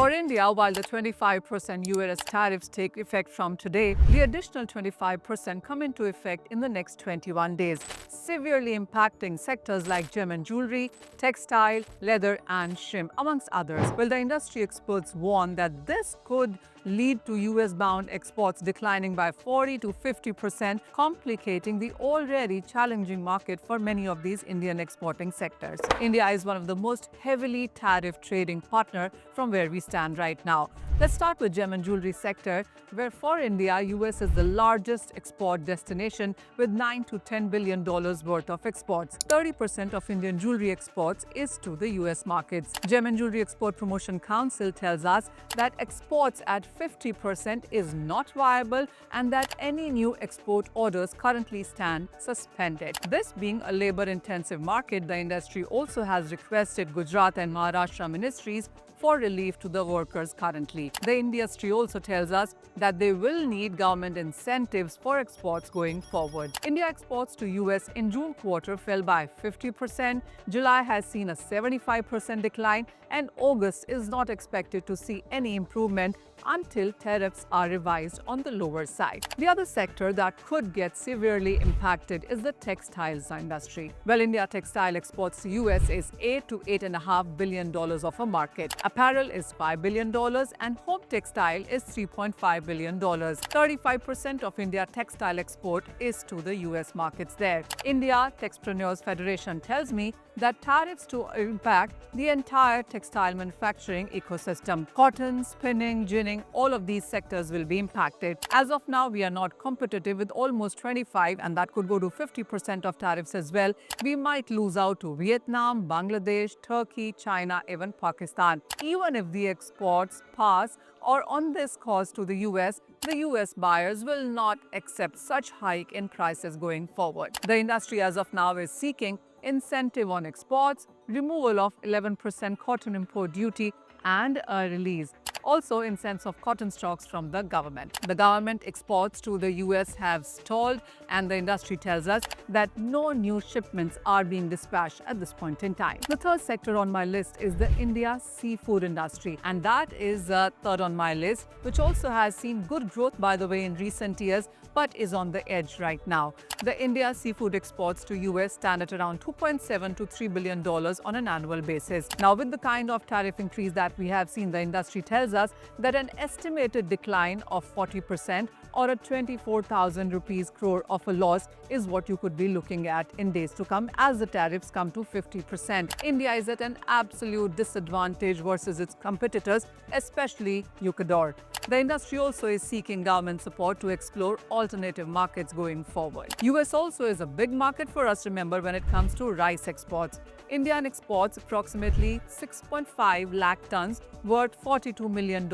For India, while the 25% US tariffs take effect from today, the additional 25% come into effect in the next 21 days, severely impacting sectors like gem and jewelry, textile, leather and shrimp, amongst others. Well, the industry experts warn that this could lead to US-bound exports declining by 40 to 50%, complicating the already challenging market for many of these Indian exporting sectors. India is one of the most heavily tariff trading partner from where we stand right now. Let's start with gem and jewelry sector, where for India, US is the largest export destination with $9 to $10 billion worth of exports. 30% of Indian jewelry exports is to the US markets. Gem and Jewelry Export Promotion Council tells us that exports at 50% is not viable and that any new export orders currently stand suspended. This being a labor-intensive market, the industry also has requested Gujarat and Maharashtra ministries for relief to the workers currently. The industry also tells us that they will need government incentives for exports going forward. India exports to US in June quarter fell by 50%, July has seen a 75% decline, and August is not expected to see any improvement until tariffs are revised on the lower side. The other sector that could get severely impacted is the textiles industry. Well, India textile exports to US is $8 to $8.5 billion of a market. Apparel is $5 billion and home textile is $3.5 billion. 35% of India textile export is to the US markets there. India Texpreneurs Federation tells me that tariffs to impact the entire textile manufacturing ecosystem. Cotton, spinning, ginning, all of these sectors will be impacted. As of now, we are not competitive with almost 25, and that could go to 50% of tariffs as well. We might lose out to Vietnam, Bangladesh, Turkey, China, even Pakistan. Even if the exports pass or on this cost to the US buyers will not accept such hike in prices going forward. The industry as of now is seeking incentive on exports, removal of 11% cotton import duty, and a release also in sense of cotton stocks from the government. The government exports to the US have stalled, and the industry tells us that no new shipments are being dispatched at this point in time. The third sector on my list is the India seafood industry, and that is third on my list, which also has seen good growth, by the way, in recent years, but is on the edge right now. The India seafood exports to US stand at around $2.7 to $3 billion on an annual basis. Now, with the kind of tariff increase that we have seen, the industry tells us that an estimated decline of 40% or a 24,000 rupees crore of a loss is what you could be looking at in days to come as the tariffs come to 50%. India is at an absolute disadvantage versus its competitors, especially Ecuador. The industry also is seeking government support to explore alternative markets going forward. US also is a big market for us, remember, when it comes to rice exports. India exports approximately 6.5 lakh tons worth $42 million,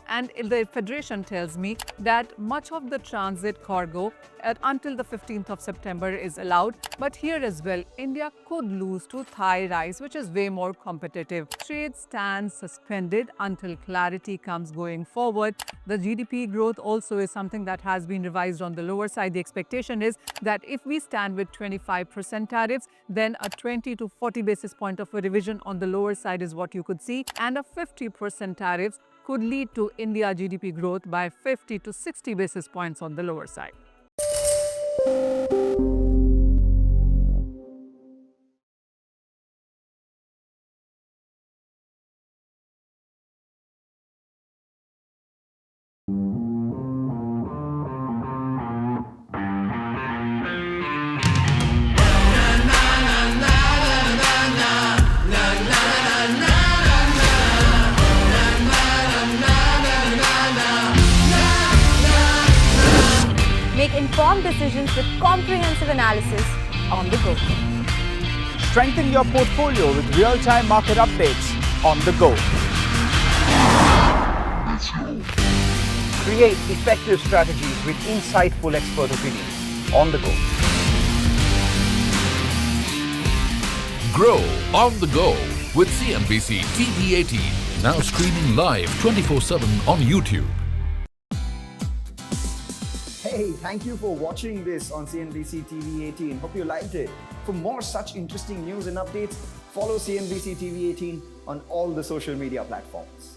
and the Federation tells me that much of the transit cargo until the 15th of September is allowed. But here as well, India could lose to Thai rice, which is way more competitive. Trade stands suspended until clarity comes going forward. The GDP growth also is something that has been revised on the lower side. The expectation is that if we stand with 25% tariffs, then a 20 to 40 basis point of a revision on the lower side is what you could see, and a 50% tariffs could lead to India GDP growth by 50 to 60 basis points on the lower side. Make informed decisions with comprehensive analysis on the go. Strengthen your portfolio with real-time market updates on the go. Create effective strategies with insightful expert opinions on the go. Grow on the go with CNBC-TV18, now streaming live 24/7 on YouTube. Hey, thank you for watching this on CNBC-TV18. Hope you liked it. For more such interesting news and updates, follow CNBC-TV18 on all the social media platforms.